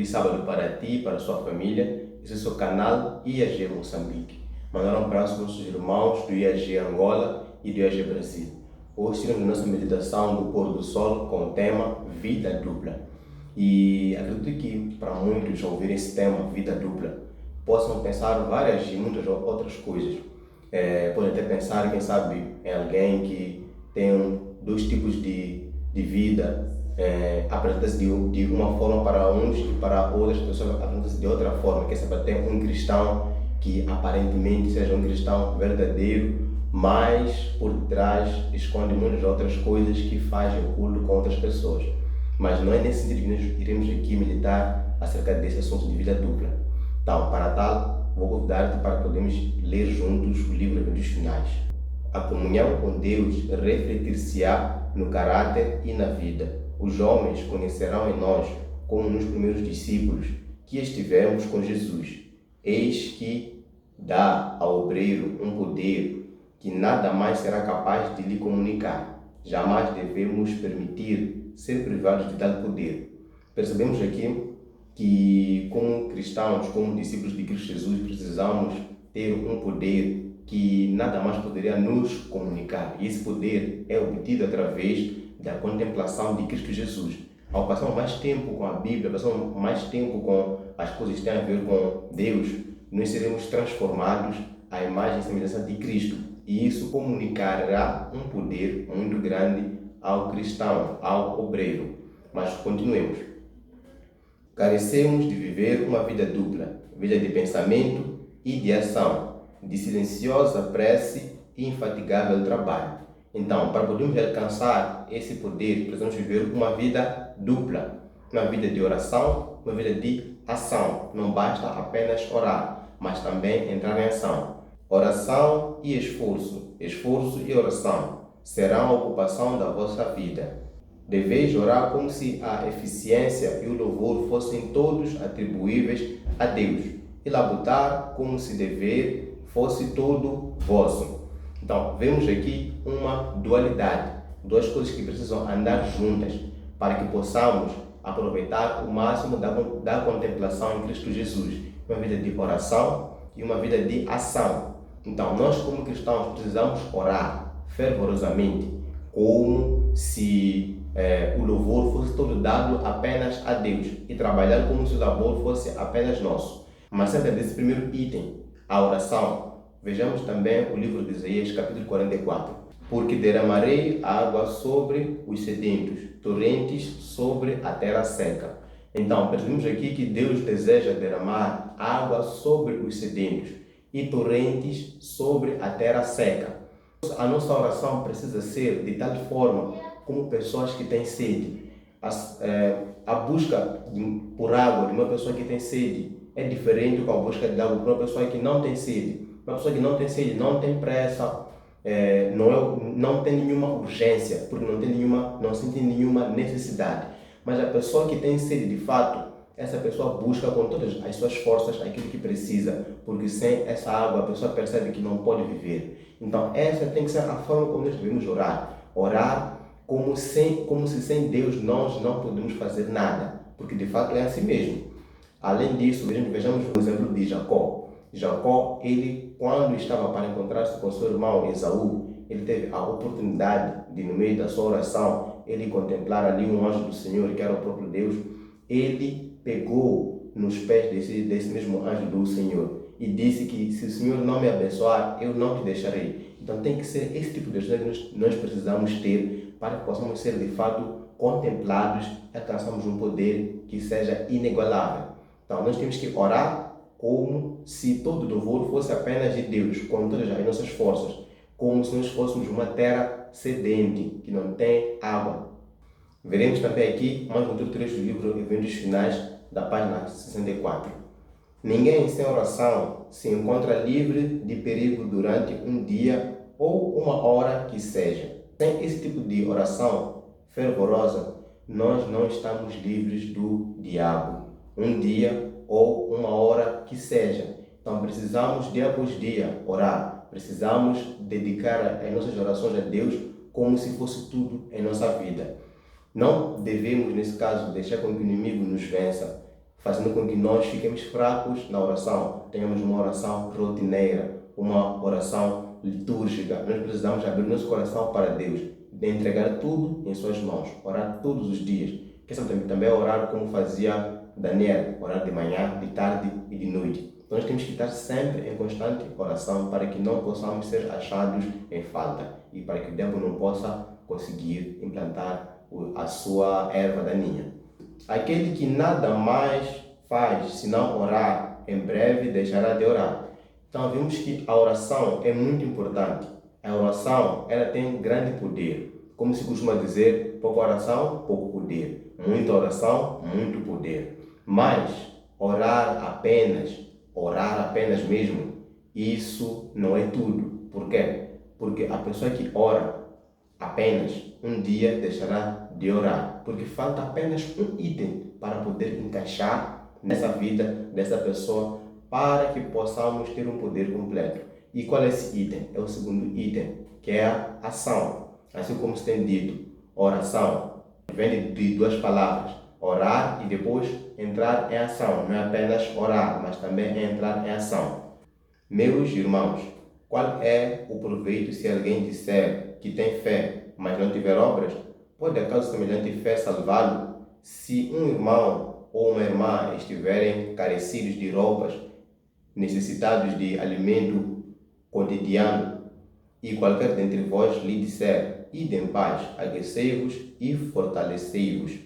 feliz sábado para ti e para a sua família. Esse é o seu canal IAG Moçambique. Mandar um abraço aos nossos irmãos do IAG Angola e do IAG Brasil. Hoje temos a nossa meditação do pôr do sol com o tema Vida Dupla. E acredito que para muitos, ao ouvir esse tema, Vida Dupla, possam pensar várias e muitas outras coisas. Podem até pensar, quem sabe, em alguém que tem dois tipos de vida, apresenta-se de uma forma para uns e para outras pessoas apresenta-se de outra forma. Quem sabe até um cristão que aparentemente seja um cristão verdadeiro, mas por trás esconde muitas outras coisas que fazem oculto com outras pessoas. Mas não é nesse sentido que nós iremos aqui meditar acerca desse assunto de vida dupla. Então, para tal, vou convidar-te para que podemos ler juntos o livro Eventos Finais. A comunhão com Deus refletir-se-á no caráter e na vida. Os homens conhecerão em nós, como nos primeiros discípulos, que estivemos com Jesus. Eis que dá ao obreiro um poder que nada mais será capaz de lhe comunicar. Jamais devemos permitir ser privados de tal poder. Percebemos aqui que, como cristãos, como discípulos de Cristo Jesus, precisamos ter um poder que nada mais poderia nos comunicar. E esse poder é obtido através da contemplação de Cristo Jesus. Ao passarmos mais tempo com a Bíblia, passarmos mais tempo com as coisas que têm a ver com Deus, nós seremos transformados à imagem e semelhança de Cristo. E isso comunicará um poder muito grande ao cristão, ao obreiro. Mas continuemos. Carecemos de viver uma vida dupla, vida de pensamento e de ação, de silenciosa prece e infatigável trabalho. Então, para podermos alcançar esse poder, precisamos viver uma vida dupla, uma vida de oração, uma vida de ação. Não basta apenas orar, mas também entrar em ação. Oração e esforço, esforço e oração serão a ocupação da vossa vida. Deveis orar como se a eficiência e o louvor fossem todos atribuíveis a Deus, e labutar como se dever fosse todo vosso. Então, vemos aqui uma dualidade, duas coisas que precisam andar juntas para que possamos aproveitar o máximo da contemplação em Cristo Jesus, uma vida de oração e uma vida de ação. Então, nós como cristãos precisamos orar fervorosamente, como se o louvor fosse todo dado apenas a Deus, e trabalhar como se o labor fosse apenas nosso. Mas acerca desse primeiro item, a oração, vejamos também o livro de Isaías, capítulo 44. Porque derramarei água sobre os sedentos, torrentes sobre a terra seca. Então, percebemos aqui que Deus deseja derramar água sobre os sedentos e torrentes sobre a terra seca. A nossa oração precisa ser de tal forma como pessoas que têm sede. A busca por água de uma pessoa que tem sede é diferente com a busca de água de uma pessoa que não tem sede. Uma pessoa que não tem sede não tem pressa, não tem nenhuma urgência, porque não sente nenhuma necessidade. Mas a pessoa que tem sede de fato, essa pessoa busca com todas as suas forças aquilo que precisa, porque sem essa água a pessoa percebe que não pode viver. Então essa tem que ser a forma como nós devemos orar. Orar como se sem Deus nós não podemos fazer nada, porque de fato é assim mesmo. Além disso, vejamos o exemplo de Jacó. Jacó, ele, quando estava para encontrar-se com seu irmão Esaú, ele teve a oportunidade de, no meio da sua oração, ele contemplar ali um anjo do Senhor, que era o próprio Deus. Ele pegou nos pés desse mesmo anjo do Senhor e disse que se o Senhor não me abençoar, eu não te deixarei. Então tem que ser esse tipo de oração que nós precisamos ter para que possamos ser de fato contemplados e alcançamos um poder que seja inigualável. Então nós temos que orar como se todo louvor fosse apenas de Deus, com todas as nossas forças, como se nós fôssemos uma terra sedente, que não tem água. Veremos também aqui mais um trecho do livro Eventos Finais, da página 64. Ninguém sem oração se encontra livre de perigo durante um dia ou uma hora que seja. Sem esse tipo de oração fervorosa, nós não estamos livres do diabo. Um dia ou uma hora que seja. Então precisamos dia após dia orar. Precisamos dedicar as nossas orações a Deus como se fosse tudo em nossa vida. Não devemos, nesse caso, deixar com que o inimigo nos vença, fazendo com que nós fiquemos fracos na oração. Tenhamos uma oração rotineira, uma oração litúrgica. Nós precisamos abrir nosso coração para Deus, de entregar tudo em suas mãos, orar todos os dias. Quem sabe também orar como fazia Daniel, orar de manhã, de tarde e de noite. Então nós temos que estar sempre em constante oração para que não possamos ser achados em falta e para que o diabo não possa conseguir implantar a sua erva daninha. Aquele que nada mais faz senão orar, em breve deixará de orar. Então vimos que a oração é muito importante. A oração, ela tem grande poder. Como se costuma dizer, pouca oração, pouco poder. Muita oração, muito poder. Mas orar apenas mesmo, isso não é tudo. Por quê? Porque a pessoa que ora apenas um dia deixará de orar, porque falta apenas um item para poder encaixar nessa vida dessa pessoa para que possamos ter um poder completo. E qual é esse item? É o segundo item, que é a ação. Assim como se tem dito, oração vem de duas palavras, orar e depois entrar em ação. Não é apenas orar, mas também é entrar em ação. Meus irmãos, qual é o proveito se alguém disser que tem fé, mas não tiver obras? Pode acaso semelhante fé salvá-lo? Se um irmão ou uma irmã estiverem carecidos de roupas, necessitados de alimento cotidiano, e qualquer dentre vós lhe disser, ide em paz, aquecei-vos e fortalecei-vos,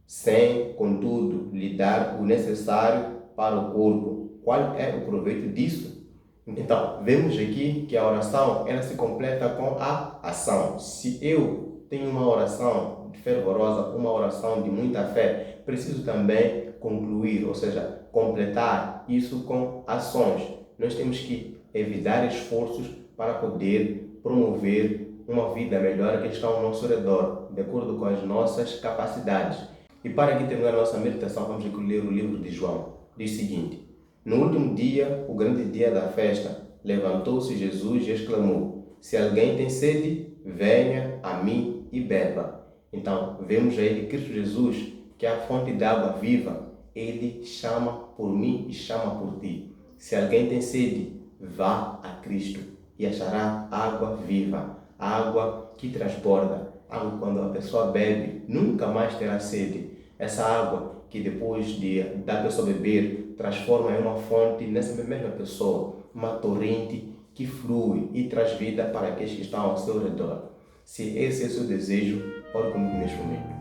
sem, contudo, lhe dar o necessário para o corpo, qual é o proveito disso? Então, vemos aqui que a oração ela se completa com a ação. Se eu tenho uma oração fervorosa, uma oração de muita fé, preciso também concluir, ou seja, completar isso com ações. Nós temos que evitar esforços para poder promover uma vida melhor que está ao nosso redor, de acordo com as nossas capacidades. E para aqui terminar a nossa meditação, vamos aqui ler o livro de João. Diz o seguinte: no último dia, o grande dia da festa, levantou-se Jesus e exclamou: se alguém tem sede, venha a mim e beba. Então, vemos aí que Cristo Jesus, que é a fonte de água viva, ele chama por mim e chama por ti. Se alguém tem sede, vá a Cristo e achará água viva, água que transborda, água quando a pessoa bebe, nunca mais terá sede. Essa água que depois da pessoa beber, transforma em uma fonte nessa mesma pessoa, uma torrente que flui e traz vida para aqueles que estão ao seu redor. Se esse é o seu desejo, ore comigo neste momento.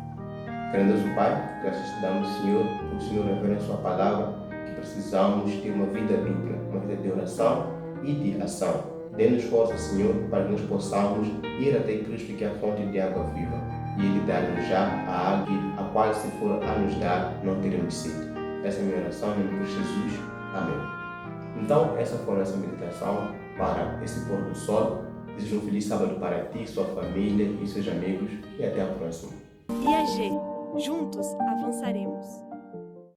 Grandioso Pai, graças te damos, Senhor, por o Senhor revelar a sua palavra, que precisamos ter uma vida dupla, uma vida de oração e de ação. Dê-nos força, Senhor, para que nós possamos ir até Cristo, que é a fonte de água viva, e Ele dar-nos já a água, a qual, se for a nos dar, não teremos sede. Essa é a minha oração, em nome de Jesus. Amém. Então, essa foi a nossa meditação para esse pôr do sol. Desejo um feliz sábado para ti, sua família e seus amigos, e até a próxima. IAG. Juntos avançaremos.